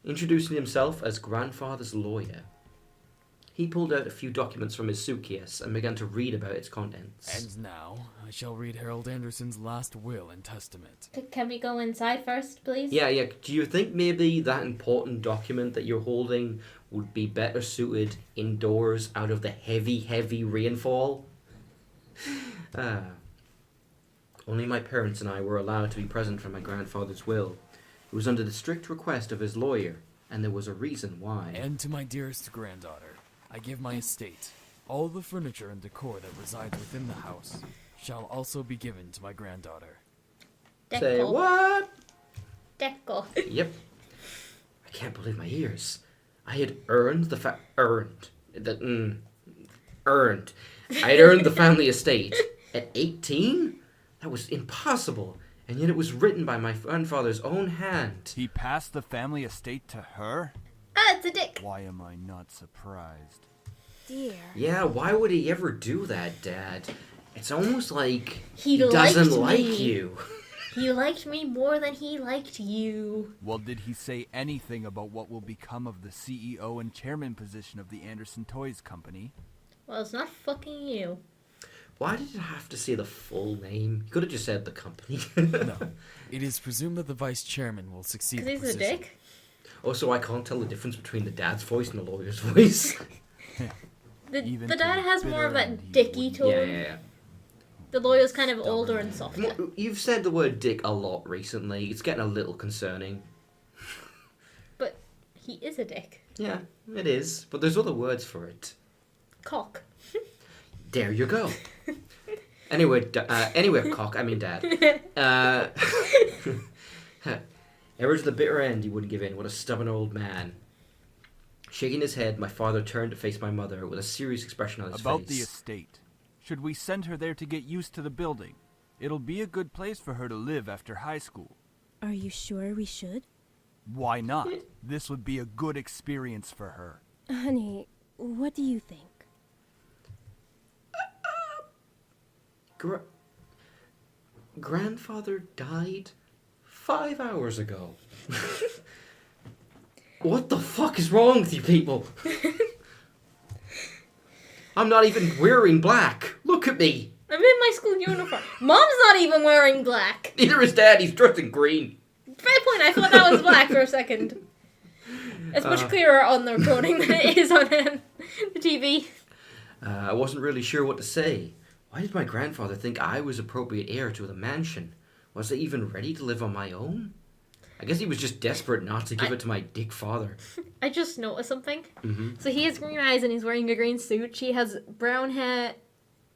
Introducing himself as grandfather's lawyer, he pulled out a few documents from his suitcase and began to read about its contents. And now, I shall read Harold Anderson's last will and testament. Can we go inside first, please? Yeah. Do you think maybe that important document that you're holding would be better suited indoors out of the heavy rainfall? Only my parents and I were allowed to be present for my grandfather's will. It was under the strict request of his lawyer, and there was a reason why. And to my dearest granddaughter, I give my estate. All the furniture and decor that resides within the house shall also be given to my granddaughter. Deco. Say what? Deco. Yep. I can't believe my ears. I had earned the family estate at 18? That was impossible. And yet it was written by my grandfather's own hand. He passed the family estate to her? It's a dick. Why am I not surprised? Dear. Yeah, why would he ever do that, Dad? It's almost like He doesn't liked like me. you. He liked me more than he liked you. Well, did he say anything about what will become of the CEO and chairman position of the Anderson Toys Company? Well, it's not fucking you. Why did you have to say the full name? You could have just said the company. No, it is presumed that the vice chairman will succeed the Because he's a position. dick. Oh, so I can't tell the difference between the dad's voice and the lawyer's voice? The Even dad to has the more of bitter that end, he dicky wouldn't- tone. Yeah. The lawyer's kind of older Stubborn. and softer. You've said the word dick a lot recently. It's getting a little concerning. But he is a dick. Yeah, it is. But there's other words for it. Cock. There you go. Anyway, cock, I mean dad. Ever to the bitter end, he wouldn't give in. What a stubborn old man. Shaking his head, my father turned to face my mother with a serious expression on his About the face. estate. Should we send her there to get used to the building? It'll be a good place for her to live after high school. Are you sure we should? Why not? This would be a good experience for her. Honey, what do you think? Grandfather died 5 hours ago. What the fuck is wrong with you people? I'm not even wearing black. Look at me. I'm in my school uniform. Mom's not even wearing black. Neither is Dad. He's dressed in green. Fair point, I thought that was black for a second. It's much clearer on the recording than it is on the TV. I wasn't really sure what to say. Why did my grandfather think I was appropriate heir to the mansion? Was I even ready to live on my own? I guess he was just desperate not to give it to my dick father. I just noticed something. Mm-hmm. So he has green eyes and he's wearing a green suit. She has brown hair,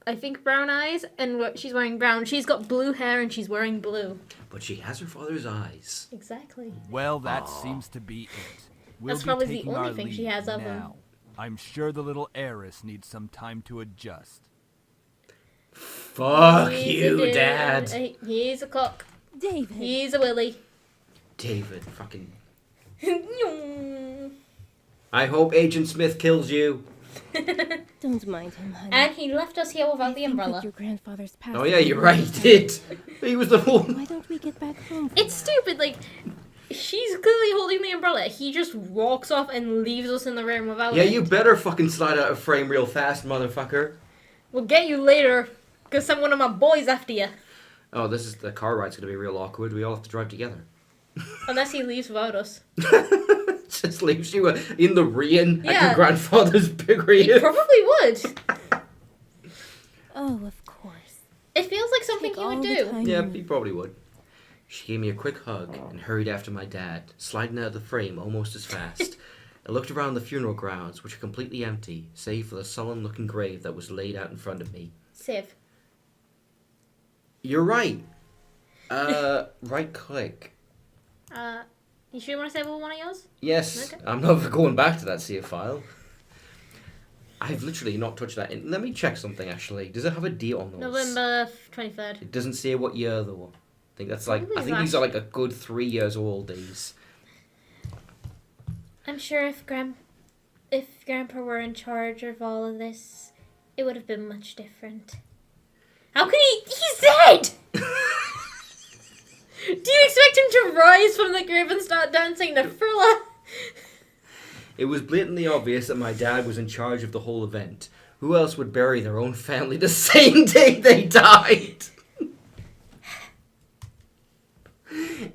I think brown eyes, and she's wearing brown. She's got blue hair and she's wearing blue. But she has her father's eyes. Exactly. Well, that Aw. seems to be it. We'll That's be probably the taking only our thing she leave has of him. now. I'm sure the little heiress needs some time to adjust. Fuck He's a you, dude. Dad. He's a cock. David. He's a willy. David, fucking... And I hope Agent Smith kills you. Don't mind him, honey. he left us here I without the think umbrella. that your grandfather's passed. Oh yeah, you're right, he did. He was the one. Why don't we get back home? for It's now? stupid, like, she's clearly holding the umbrella. He just walks off and leaves us in the room without Yeah, it. you better fucking slide out of frame real fast, motherfucker. We'll get you later, because one of my boys after you. Oh, the car ride's gonna be real awkward. We all have to drive together. Unless he leaves without us. Just leaves you in the rain at Yeah. your grandfather's big He rain. probably would. Oh, of course. It feels like something Take he would all the do. time Yeah, you he probably would. She gave me a quick hug and hurried after my dad, sliding out of the frame almost as fast. I looked around the funeral grounds, which were completely empty, save for the sullen-looking grave that was laid out in front of me. Save. You're right. Right-click. You sure you want to save one of yours? Yes, Okay. I'm never going back to that save file. I've literally not touched that. Let me check something, actually. Does it have a date on those? November 23rd. It doesn't say what year, though. I think that's like... Probably I think these last- are like a good 3 years old, these. I'm sure if Grandpa were in charge of all of this, it would have been much different. How could he? He's dead! Do you expect him to rise from the grave and start dancing the Thriller? It was blatantly obvious that my dad was in charge of the whole event. Who else would bury their own family the same day they died?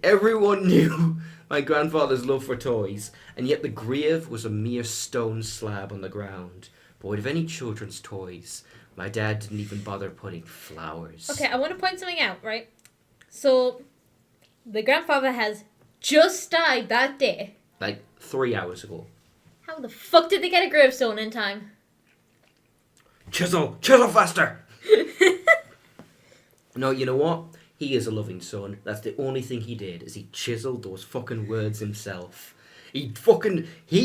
Everyone knew my grandfather's love for toys, and yet the grave was a mere stone slab on the ground. Void of any children's toys. My dad didn't even bother putting flowers. Okay, I want to point something out, right? So, the grandfather has just died that day. Like 3 hours ago. How the fuck did they get a gravestone in time? Chisel faster! No, you know what? He is a loving son. That's the only thing he did, is he chiseled those fucking words himself. He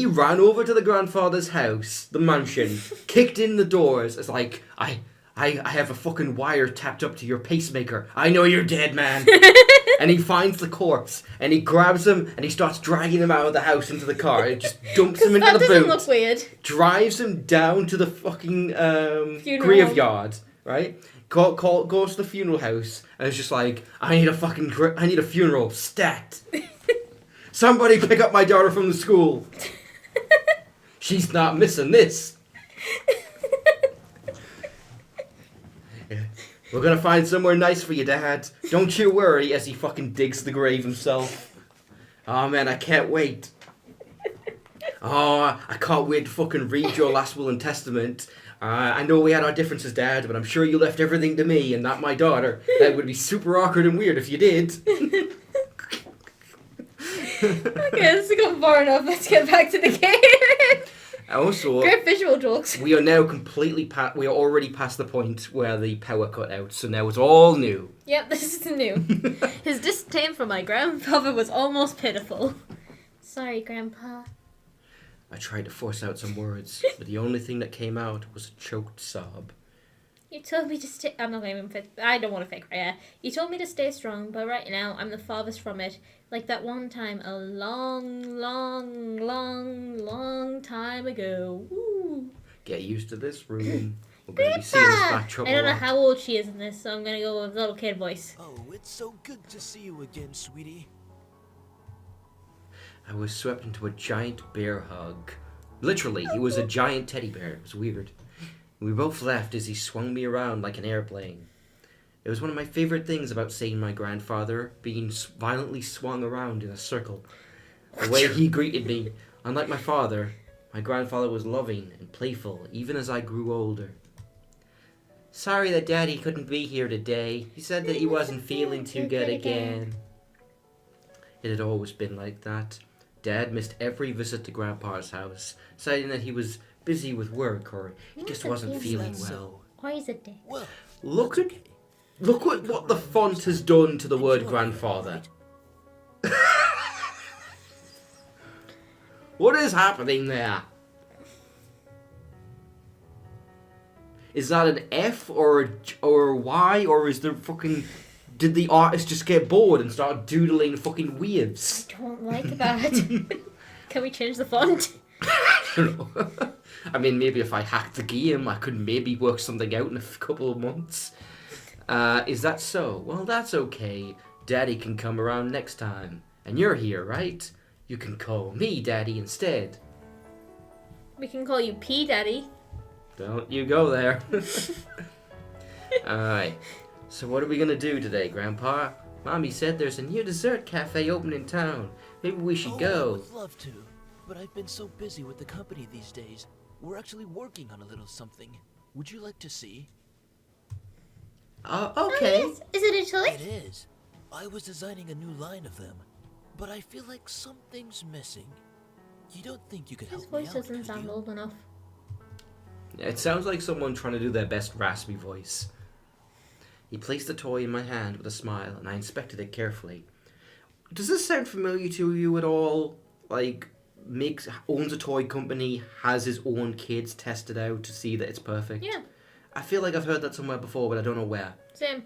ran over to the grandfather's house, the mansion, kicked in the doors. It's like, I have a fucking wire tapped up to your pacemaker. I know you're dead, man. And he finds the corpse, and he grabs him, and he starts dragging him out of the house into the car. It just dumps him into the boot. That doesn't look weird. Drives him down to the fucking graveyard, right? Goes to the funeral house, and it's just like, I need a funeral, stat. Somebody pick up my daughter from the school. She's not missing this. We're gonna find somewhere nice for you, Dad. Don't you worry, as he fucking digs the grave himself. Oh man, I can't wait. Oh, I can't wait to fucking read your last will and testament. I know we had our differences, Dad, but I'm sure you left everything to me and not my daughter. That would be super awkward and weird if you did. Okay, this has gone far enough. Let's get back to the game. Also, great visual jokes. We are now completely we are already past the point where the power cut out, so now it's all new. Yep, this is new. His disdain for my grandfather was almost pitiful. Sorry, Grandpa. I tried to force out some words, but the only thing that came out was a choked sob. You told me to stay... I'm not going to even fit... I don't want to fake right here. You told me to stay strong, but right now I'm the farthest from it. Like that one time a long time ago. Woo. Get used to this room. We're going to be seeing this backdrop. I don't know how old she is in this, so I'm going to go with little kid voice. Oh, it's so good to see you again, sweetie. I was swept into a giant bear hug. Literally, he was a giant teddy bear. It was weird. We both laughed as he swung me around like an airplane. It was one of my favorite things about seeing my grandfather being violently swung around in a circle. The way he greeted me, unlike my father, my grandfather was loving and playful even as I grew older. Sorry that Daddy couldn't be here today. He said that he wasn't feeling too good again. It had always been like that. Dad missed every visit to Grandpa's house, citing that he was busy with work or he just wasn't feeling well. Why is it day? Well, Look what the font has done to the word grandfather. What is happening there? Is that an F or a Y, or is there fucking... Did the artist just get bored and start doodling fucking waves? I don't like that. Can we change the font? I don't know. I mean, maybe if I hacked the game, I could maybe work something out in a couple of months. Is that so? Well, that's okay. Daddy can come around next time. And you're here, right? You can call me Daddy instead. We can call you P Daddy. Don't you go there. Alright. So what are we gonna do today, Grandpa? Mommy said there's a new dessert cafe open in town. Maybe we should I go. would love to, but I've been so busy with the company these days. We're actually working on a little something. Would you like to see? Okay. Oh, yes. Is it a toy? It is. I was designing a new line of them, but I feel like something's missing. You don't think you could His help me voice out, doesn't could sound you? old enough. It sounds like someone trying to do their best raspy voice. He placed the toy in my hand with a smile, and I inspected it carefully. Does this sound familiar to you at all? Like, owns a toy company, has his own kids tested out to see that it's perfect? Yeah. I feel like I've heard that somewhere before, but I don't know where. Same.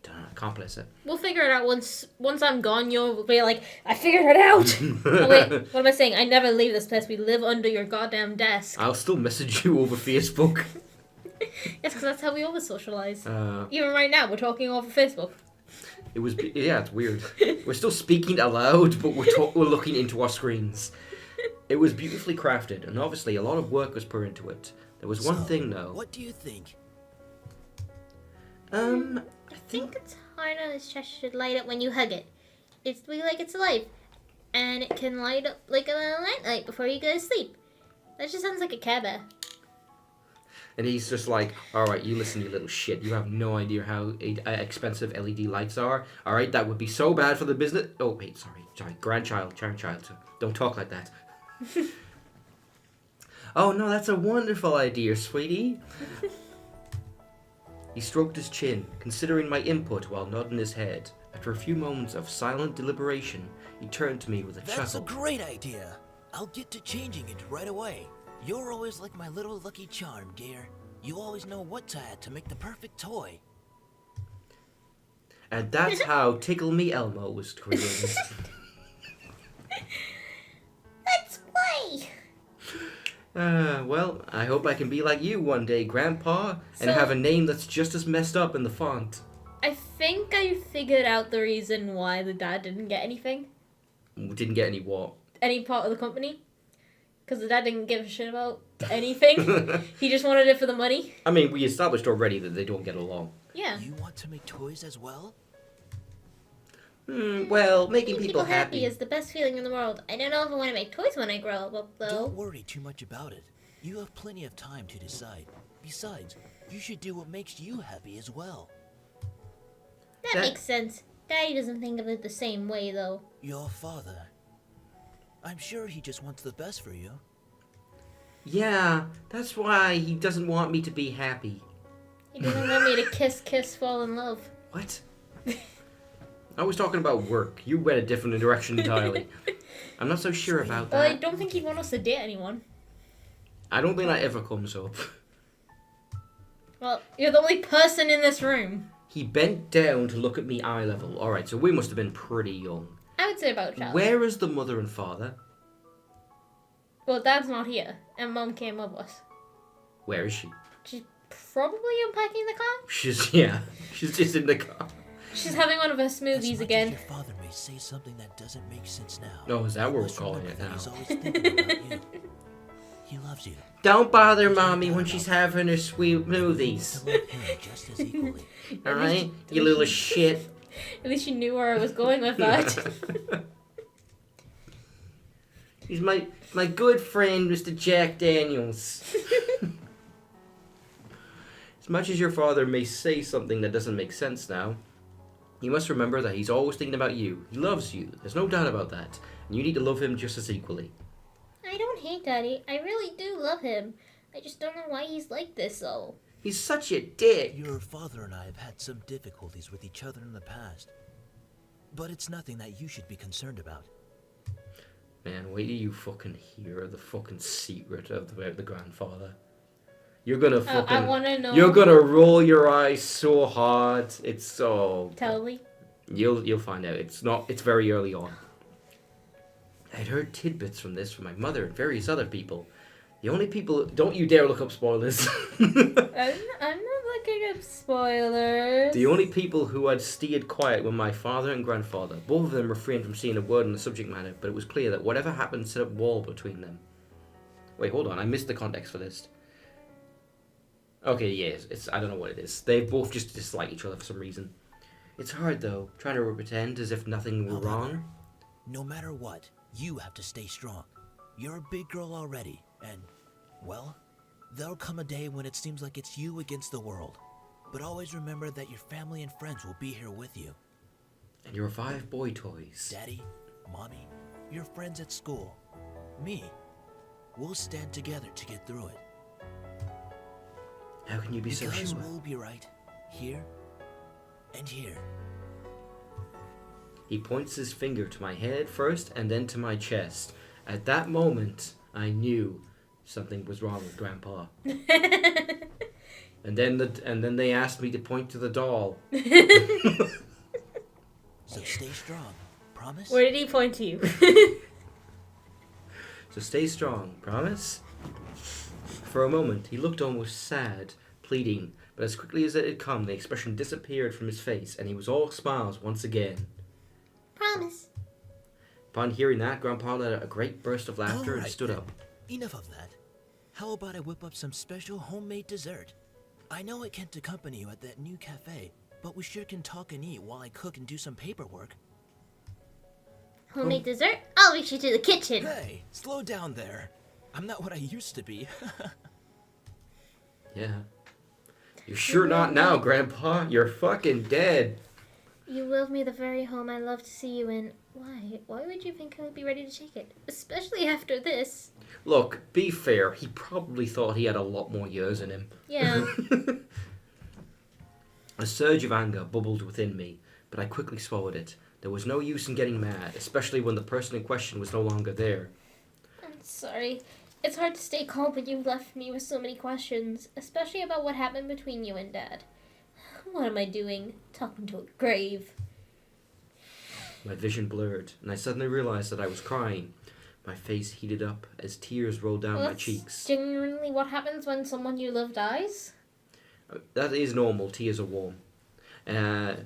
Don't know, I can't place it. We'll figure it out once I'm gone. You'll be like, I figured it out. Oh, wait, what am I saying? I never leave this place. We live under your goddamn desk. I'll still message you over Facebook. Yes, because that's how we always socialize. Uh, Even right now, we're talking over Facebook. It was, yeah, it's weird. We're still speaking aloud, but we're looking into our screens. It was beautifully crafted, and obviously a lot of work was put into it. There was one thing, though. What do you think? I I think its heart on its chest should light up when you hug it. It's like it's alive, and it can light up like a little nightlight before you go to sleep. That just sounds like a Care Bear. And he's just like, all right, you listen, you little shit. You have no idea how expensive LED lights are. All right, that would be so bad for the business. Oh, wait, sorry. Grandchild. Don't talk like that. Oh, no, that's a wonderful idea, sweetie. He stroked his chin, considering my input while nodding his head. After a few moments of silent deliberation, he turned to me with a That's chuckle. a great idea. I'll get to changing it right away. You're always like my little lucky charm, dear. You always know what to add to make the perfect toy. And that's how Tickle Me Elmo was created. Let's play! Well, I hope I can be like you one day, Grandpa, and So- have a name that's just as messed up in the font. I think I figured out the reason why the dad didn't get anything. Didn't get any what? Any part of the company. Because the dad didn't give a shit about anything. He just wanted it for the money. I mean, we established already that they don't get along. Yeah. You want to make toys as well? Well, making people happy. is the best feeling in the world. I don't know if I want to make toys when I grow up, though. Don't worry too much about it. You have plenty of time to decide. Besides, you should do what makes you happy as well. That makes sense. Daddy doesn't think of it the same way, though. Your father. I'm sure he just wants the best for you. Yeah, that's why he doesn't want me to be happy. He doesn't want me to kiss, fall in love. What? I was talking about work. You went a different direction entirely. I'm not so sure about Well, I that. don't think he'd want us to date anyone. I don't think that ever comes up. Well, you're the only person in this room. He bent down to look at me eye level. Alright, so we must have been pretty young. I would say about a child. Where is the mother and father? Well, Dad's not here, and Mum came with us. Where is she? She's probably unpacking the car. She's just in the car. She's having one of her As smoothies much again. as your father may say something that doesn't make sense now. Oh, is that what we're always calling remember it that now? He's always thinking about you. He loves you. Don't bother Mommy when she's having her sweet smoothies. To love him just as equally. Alright? You little shit. At least you knew where I was going with that. He's my good friend, Mr. Jack Daniels. As much as your father may say something that doesn't make sense now, you must remember that he's always thinking about you. He loves you. There's no doubt about that. And you need to love him just as equally. I don't hate Daddy. I really do love him. I just don't know why he's like this, though. He's such a dick. Your father and I have had some difficulties with each other in the past. But it's nothing that you should be concerned about. Man, wait till you fucking hear the fucking secret of the grandfather. You're gonna fucking... I want to know. You're gonna roll your eyes so hard. It's so... Tell me. You'll find out. It's very early on. I'd heard tidbits from this from my mother and various other people. The only people... Don't you dare look up spoilers. I'm not looking up spoilers. The only people who had steered quiet were my father and grandfather. Both of them refrained from saying a word on the subject matter, but it was clear that whatever happened set a wall between them. Wait, hold on. I missed the context for this. Okay, yeah, it's I don't know what it is. They both just dislike each other for some reason. It's hard, though, trying to pretend as if nothing were wrong. No matter what, you have to stay strong. You're a big girl already, and, well, there'll come a day when it seems like it's you against the world. But always remember that your family and friends will be here with you. And your 5 boy toys. Daddy, Mommy, your friends at school, me. We'll stand together to get through it. How can you be so Because sure? we'll be right here and here. He points his finger to my head first and then to my chest. At that moment, I knew something was wrong with Grandpa. And then they asked me to point to the doll. So stay strong. Promise? Where did he point to you? So stay strong, promise? For a moment, he looked almost sad, pleading, but as quickly as it had come, the expression disappeared from his face, and he was all smiles once again. Promise. Upon hearing that, Grandpa let out a great burst of laughter and Alright stood then. up. Enough of that. How about I whip up some special homemade dessert? I know I can't accompany you at that new cafe, but we sure can talk and eat while I cook and do some paperwork. Homemade dessert? I'll reach you to the kitchen. Hey, slow down there. I'm not what I used to be. Yeah. You're sure not now, Grandpa. You're fucking dead. You willed me the very home I love to see you in. Why? Why would you think I would be ready to take it? Especially after this. Look, be fair. He probably thought he had a lot more years in him. Yeah. A surge of anger bubbled within me, but I quickly swallowed it. There was no use in getting mad, especially when the person in question was no longer there. I'm sorry. It's hard to stay calm when you left me with so many questions, especially about what happened between you and Dad. What am I doing? Talking to a grave. My vision blurred, and I suddenly realized that I was crying. My face heated up as tears rolled down Well, my that's cheeks. genuinely what happens when someone you love dies? That is normal. Tears are warm. I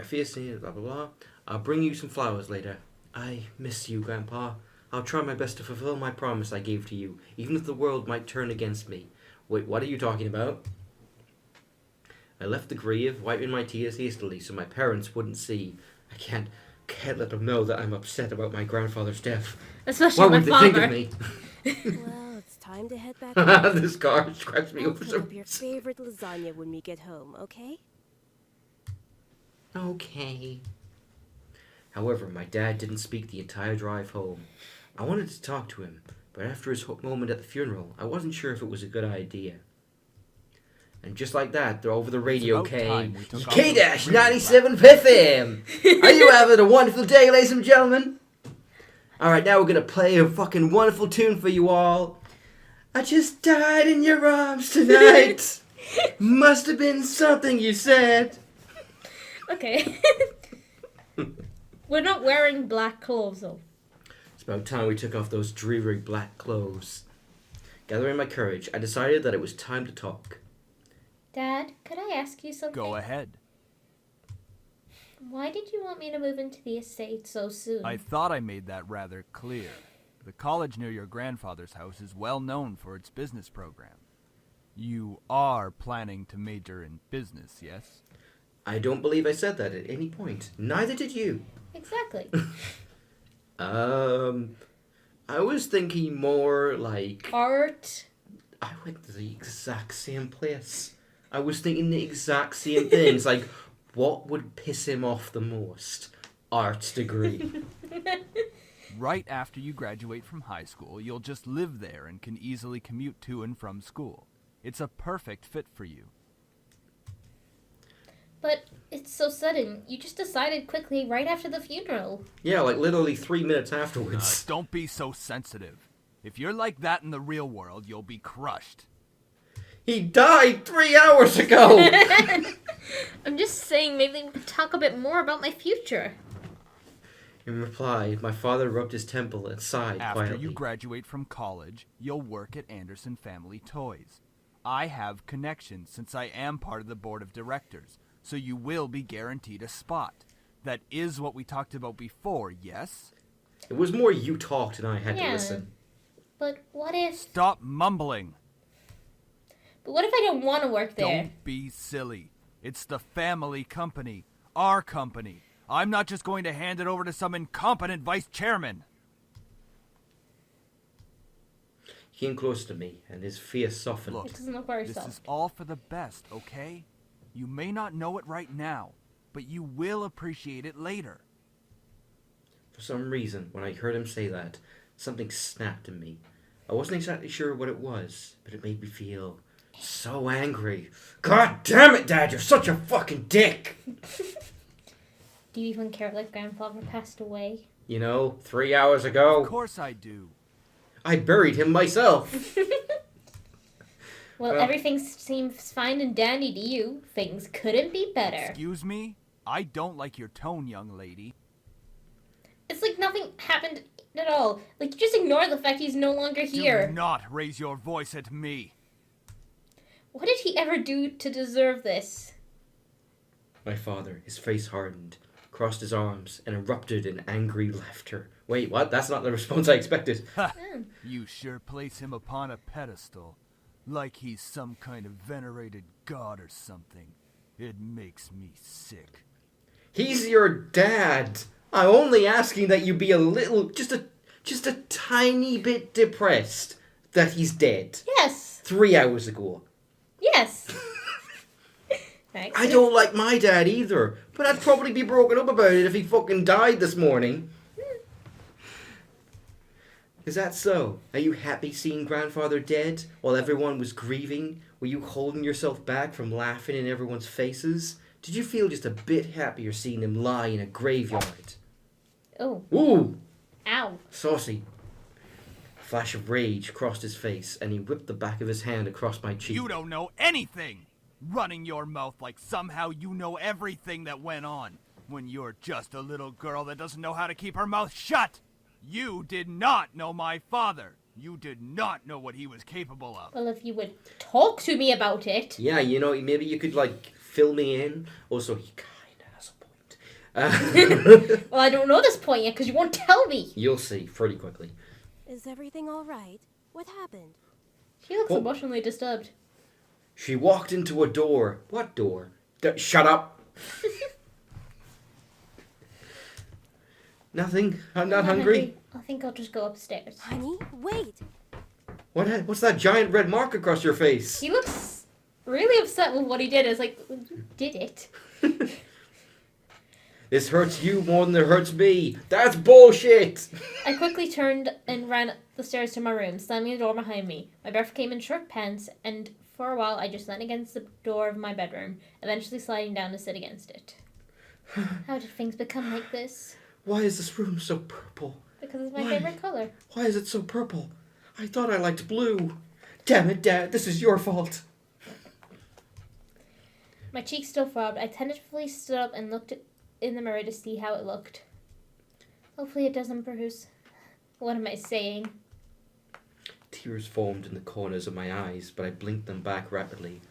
fear seeing blah blah blah. I'll bring you some flowers later. I miss you, Grandpa. I'll try my best to fulfill my promise I gave to you, even if the world might turn against me. Wait, what are you talking about? I left the grave, wiping my tears hastily so my parents wouldn't see. I can't let them know that I'm upset about my grandfather's death. Especially What my would they father. think of me? Well, it's time to head back home. This car scratched me I'll over cook some up your favorite lasagna when we get home, okay? Okay. However, my dad didn't speak the entire drive home. I wanted to talk to him, but after his moment at the funeral, I wasn't sure if it was a good idea. And just like that, over the radio about time came we took off K-Dash those really 97 FM. Are you having a wonderful day, ladies and gentlemen? Alright, now we're gonna play a fucking wonderful tune for you all. I just died in your arms tonight. Must have been something you said. Okay. We're not wearing black clothes though. It's about time we took off those dreary black clothes. Gathering my courage, I decided that it was time to talk. Dad, could I ask you something? Go ahead. Why did you want me to move into the estate so soon? I thought I made that rather clear. The college near your grandfather's house is well known for its business program. You are planning to major in business, yes? I don't believe I said that at any point. Neither did you. Exactly. I was thinking more like... Art. I went to the exact same place. I was thinking the exact same things. Like, what would piss him off the most? Arts degree. Right after you graduate from high school, you'll just live there and can easily commute to and from school. It's a perfect fit for you. But it's so sudden. You just decided quickly right after the funeral. Yeah, like literally 3 minutes afterwards. Don't be so sensitive. If you're like that in the real world, you'll be crushed. He died 3 hours ago! I'm just saying maybe we could talk a bit more about my future. In reply, my father rubbed his temple and sighed After quietly. you graduate from college, you'll work at Anderson Family Toys. I have connections since I am part of the board of directors, so you will be guaranteed a spot. That is what we talked about before, yes? It was more you talked and I had to Yeah. listen. But what if... Stop mumbling. But what if I don't want to work there? Don't be silly. It's the family company. Our company. I'm not just going to hand it over to some incompetent vice chairman. He came close to me, and his face softened. Look, It doesn't look very this soft. is all for the best, okay? You may not know it right now, but you will appreciate it later. For some reason, when I heard him say that, something snapped in me. I wasn't exactly sure what it was, but it made me feel so angry. God damn it, Dad, you're such a fucking dick! Do you even care that grandfather passed away? You know, 3 hours ago, Of course I do. I buried him myself. Well, Well- everything seems fine and dandy to you. Things couldn't be better. Excuse me? I don't like your tone, young lady. It's like nothing happened at all. Like, you just ignore the fact he's no longer here. Do not raise your voice at me. he ever do to deserve this? My father, his face hardened, crossed his arms, and erupted in angry laughter. Wait, what? That's not the response I expected. You sure place him upon a pedestal, like he's some kind of venerated god or something. It makes me sick. He's your dad. I'm only asking that you be a little, just a tiny bit depressed that he's dead. Yes. 3 hours ago. Yes. Thanks. I don't like my dad either, but I'd probably be broken up about it if he fucking died this morning. Is that so? Are you happy seeing grandfather dead while everyone was grieving? Were you holding yourself back from laughing in everyone's faces? Did you feel just a bit happier seeing him lie in a graveyard? Oh. Ooh! Ow. Saucy. A flash of rage crossed his face, and he whipped the back of his hand across my cheek. You don't know anything! Running your mouth like somehow you know everything that went on, when you're just a little girl that doesn't know how to keep her mouth shut! You did not know my father! You did not know what he was capable of! Well, if you would talk to me about it. Yeah, you know, maybe you could, fill me in. Also, he kinda has a point. Well, I don't know this point yet because you won't tell me. You'll see pretty quickly. Is everything all right? What happened? She looks Oh. emotionally disturbed. She walked into a door. What door? Shut up. Nothing. I'm not hungry. I think I'll just go upstairs. Honey, wait! What's that giant red mark across your face? He looks really upset with what he did. It's like, you did it. This hurts you more than it hurts me. That's bullshit. I quickly turned and ran up the stairs to my room, slamming the door behind me. My breath came in short pants, and for a while I just leaned against the door of my bedroom, eventually sliding down to sit against it. How did things become like this? Why is this room so purple? Because it's my Why? favorite color. Why is it so purple? I thought I liked blue. Damn it, Dad. This is your fault. My cheeks still throbbed. I tentatively stood up and looked in the mirror to see how it looked. Hopefully it doesn't bruise. What am I saying? Tears formed in the corners of my eyes, but I blinked them back rapidly.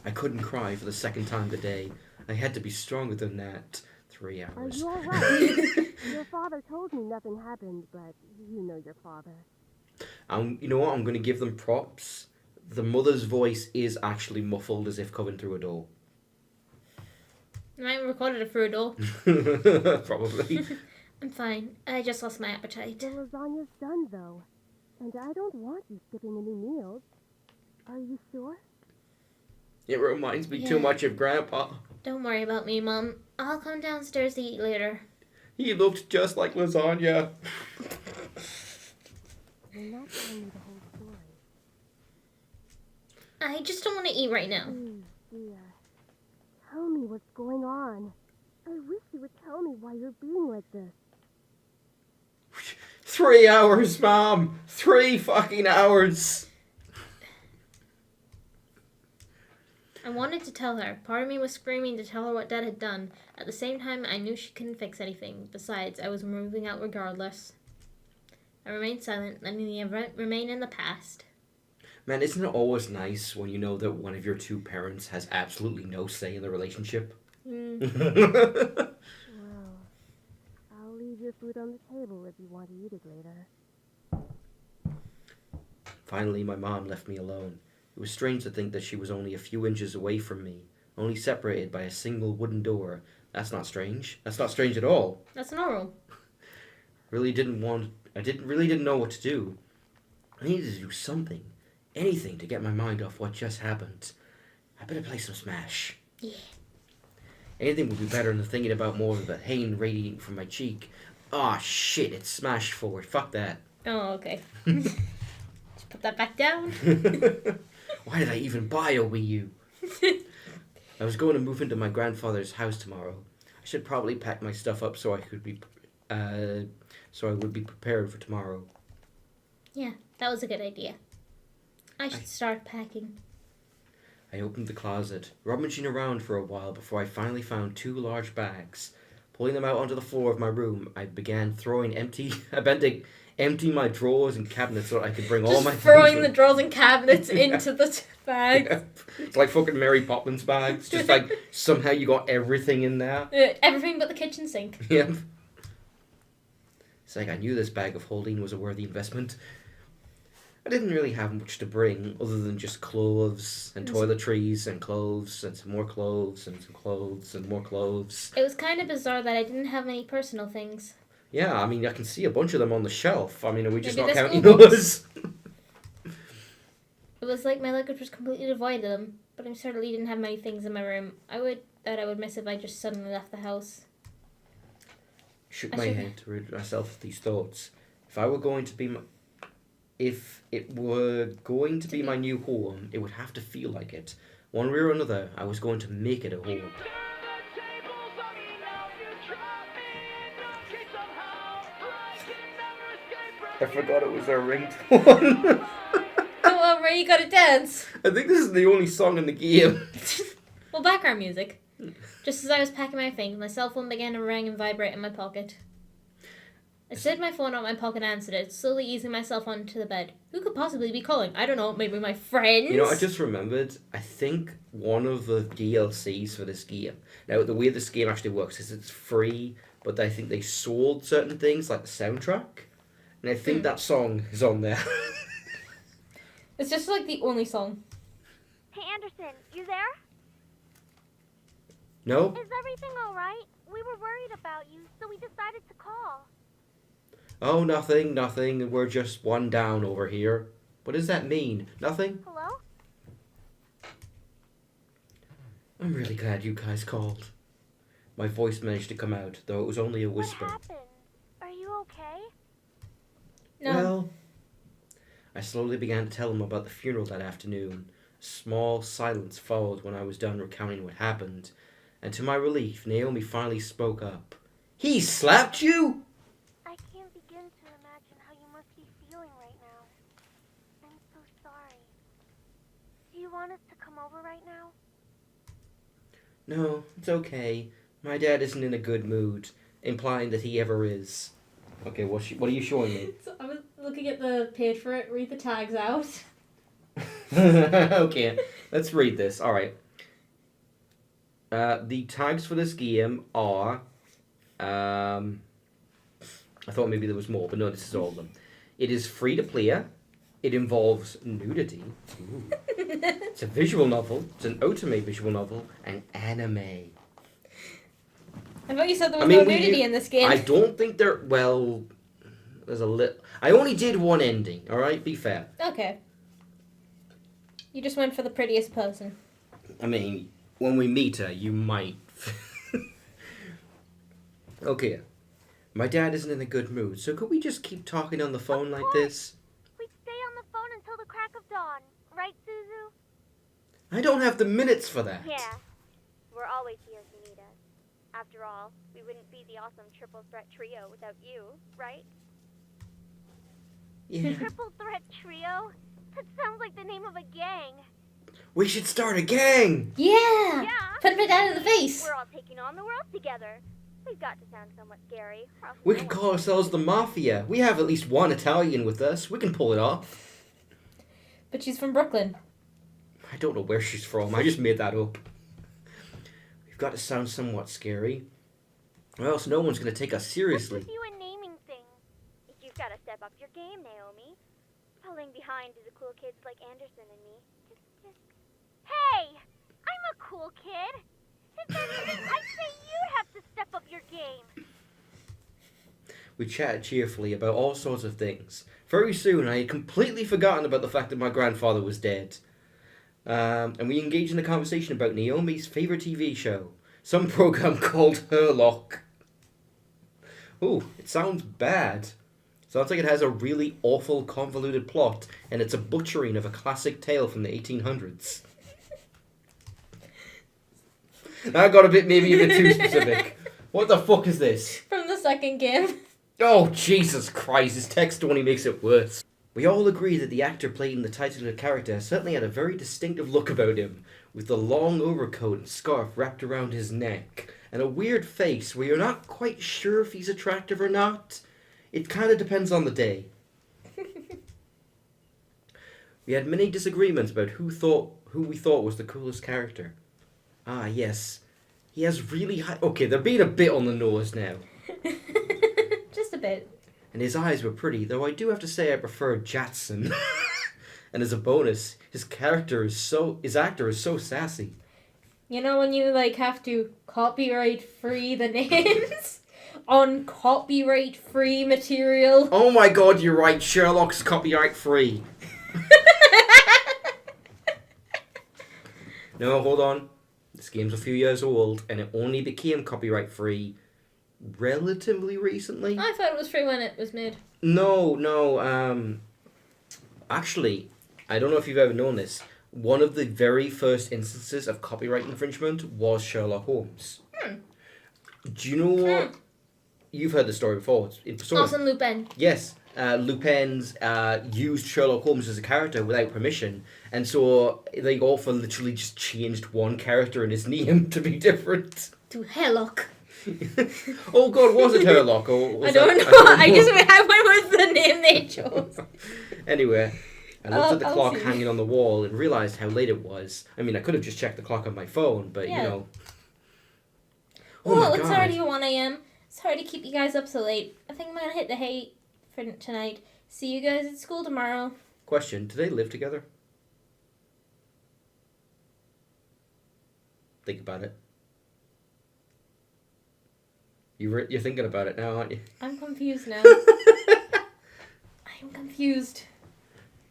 I couldn't cry for the second time today. I had to be stronger than that. 3 Are hours. you alright? Your father told me nothing happened, but you know your father. You know what? I'm going to give them props. The mother's voice is actually muffled as if coming through a door. I might have recorded it through a door. Probably. I'm fine. I just lost my appetite. The lasagna's done, though. And I don't want you skipping any meals. Are you sure? It reminds me too Yeah. much of Grandpa. Don't worry about me, Mom. I'll come downstairs to eat later. He looked just like lasagna. You're not telling me the whole story. I just don't want to eat right now. Please, dear. Tell me what's going on. I wish you would tell me why you're being like this. 3 hours, Mom. 3 fucking hours. I wanted to tell her. Part of me was screaming to tell her what Dad had done. At the same time, I knew she couldn't fix anything. Besides, I was moving out regardless. I remained silent, letting the event remain in the past. Man, isn't it always nice when you know that one of your two parents has absolutely no say in the relationship? Well, I'll leave your food on the table if you want to eat it later. Finally, my mom left me alone. It was strange to think that she was only a few inches away from me, only separated by a single wooden door. That's not strange. That's not strange at all. That's normal. I really didn't know what to do. I needed to do something, anything to get my mind off what just happened. I better play some Smash. Yeah. Anything would be better than thinking about more of the pain radiating from my cheek. Ah, shit, it's Smash forward. Fuck that. Oh, okay. Just put that back down. Why did I even buy a Wii U? I was going to move into my grandfather's house tomorrow. I should probably pack my stuff up so I would be prepared for tomorrow. Yeah, that was a good idea. I should start packing. I opened the closet, rummaging around for a while before I finally found 2 large bags. Pulling them out onto the floor of my room, I began throwing empty empty my drawers and cabinets so I could bring all Just my throwing things the in. drawers and cabinets into the bag. Yeah. It's like fucking Mary Poppins bags. Just like somehow you got everything in there. Everything but the kitchen sink. Yep. It's like I knew this bag of holding was a worthy investment. I didn't really have much to bring other than just clothes and toiletries and clothes and some more clothes and some clothes and more clothes. It was kind of bizarre that I didn't have any personal things. Yeah, I mean, I can see a bunch of them on the shelf. I mean, are we just Maybe not they're counting school books. those? It was like my luggage was completely devoid of them, but I certainly didn't have many things in my room. I would miss if I just suddenly left the house. Shook I my should- head to rid myself of these thoughts. If I were going to be if it were going to be my new home, it would have to feel like it. One way or another, I was going to make it a home. I forgot it was our ringtone. Oh, well, Ray, you gotta dance. I think this is the only song in the game. Well, background music. Just as I was packing my things, my cell phone began to ring and vibrate in my pocket. I slid my phone out of my pocket and answered it, slowly easing myself onto the bed. Who could possibly be calling? I don't know, maybe my friends? You know, I just remembered, I think one of the DLCs for this game, now the way this game actually works is it's free, but I think they sold certain things like the soundtrack, and I think that song is on there. It's just like the only song. Hey, Anderson, you there? No? Is everything alright? We were worried about you, so we decided to call. Oh, nothing, we're just one down over here. What does that mean? Nothing? Hello? I'm really glad you guys called. My voice managed to come out, though it was only a What whisper. happened? Are you okay? No. Well, I slowly began to tell him about the funeral that afternoon. A small silence followed when I was done recounting what happened, and to my relief, Naomi finally spoke up. He slapped you? I can't begin to imagine how you must be feeling right now. I'm so sorry. Do you want us to come over right now? No, it's okay. My dad isn't in a good mood, implying that he ever is. Okay, what are you showing me? So I was looking at the page for it, read the tags out. Okay, let's read this. Alright. The tags for this game are... I thought maybe there was more, but no, this is all of them. It is free to play. It involves nudity. Ooh. It's a visual novel. It's an Otome visual novel. And anime. I thought you said there was I mean, no nudity in this game. I don't think there... Well, there's a little... I only did one ending, alright? Be fair. Okay. You just went for the prettiest person. I mean, when we meet her, you might... Okay. My dad isn't in a good mood, so could we just keep talking on the phone like this? We'd stay on the phone until the crack of dawn. Right, Suzu? I don't have the minutes for that. Yeah. We're always here if you need us. After all, we wouldn't be the awesome triple threat trio without you, right? Yeah. Triple threat trio? That sounds like the name of a gang. We should start a gang! Yeah! Yeah. Put my dad in the face! We're all taking on the world together. We've got to sound somewhat scary. or else We no could one- call ourselves the Mafia. We have at least one Italian with us. We can pull it off. But she's from Brooklyn. I don't know where she's from. I just made that up. We've got to sound somewhat scary. Or else no one's going to take us What's seriously. with you and naming things? You've got to step up your game, Naomi. Falling behind to the cool kids like Anderson and me. Just... Hey! I'm a cool kid! If anything, I'd say you'd have to step up your game. We chatted cheerfully about all sorts of things. Very soon, I had completely forgotten about the fact that my grandfather was dead. And we engaged in a conversation about Naomi's favourite TV show. Some program called Herlock. Ooh, it sounds bad. Sounds like it has a really awful, convoluted plot, and it's a butchering of a classic tale from the 1800s. That got maybe a bit too specific. What the fuck is this? From the second game. Oh, Jesus Christ, his text only makes it worse. We all agree that the actor playing the titular character certainly had a very distinctive look about him, with the long overcoat and scarf wrapped around his neck, and a weird face where you're not quite sure if he's attractive or not. It kind of depends on the day. We had many disagreements about who we thought was the coolest character. Ah, yes. He has really high... Okay, they're being a bit on the nose now. Just a bit. And his eyes were pretty, though I do have to say I prefer Jatson. And as a bonus, his actor is so sassy. You know when you like have to copyright free the names on copyright free material? Oh my god, you're right. Sherlock's copyright free. No, hold on. This game's a few years old, and it only became copyright free relatively recently. I thought it was free when it was made. No. Actually, I don't know if you've ever known this. One of the very first instances of copyright infringement was Sherlock Holmes. Do you know what? You've heard the story before. Arsène Lupin. Yes. Lupin's used Sherlock Holmes as a character without permission, and so the author literally just changed one character in his name to be different. To Herlock. Oh god, was it Herlock? Or was I don't know. I just went with the name they chose. Anyway, I looked at the I'll clock see. hanging on the wall and realised how late it was. I mean, I could have just checked the clock on my phone, but Yeah. you know. Oh, it's already 1 a.m. Sorry to keep you guys up so late. I think I'm gonna hit the hay for tonight. See you guys at school tomorrow. Question, do they live together? Think about it. You're thinking about it now, aren't you? I'm confused now. I'm confused.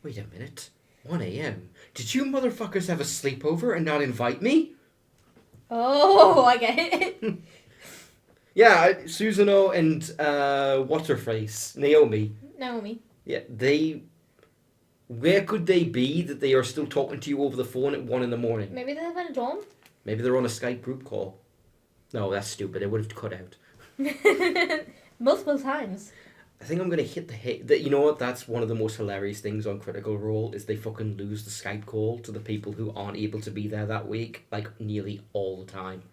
Wait a minute. 1 a.m. Did you motherfuckers have a sleepover and not invite me? Oh, I get it. Yeah, Susanoo and what's her face? Naomi. Naomi. Yeah, where could they be that they are still talking to you over the phone at 1 a.m? Maybe they live in a dorm? Maybe they're on a Skype group call. No, that's stupid. It would have cut out. Multiple times. I think I'm gonna hit the hit. You know what? That's one of the most hilarious things on Critical Role is they fucking lose the Skype call to the people who aren't able to be there that week, like nearly all the time.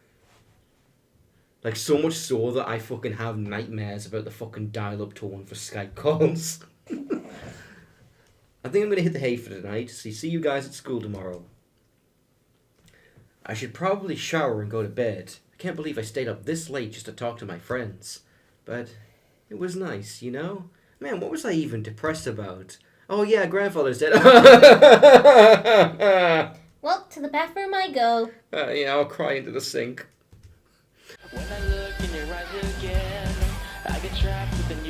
Like so much so that I fucking have nightmares about the fucking dial-up tone for Skype calls. I think I'm gonna hit the hay for tonight. See you guys at school tomorrow. I should probably shower and go to bed. I can't believe I stayed up this late just to talk to my friends. But it was nice, you know? Man, what was I even depressed about? Oh yeah, grandfather's dead. Well, to the bathroom I go. Yeah, I'll cry into the sink. When I look in your eyes again, I get trapped within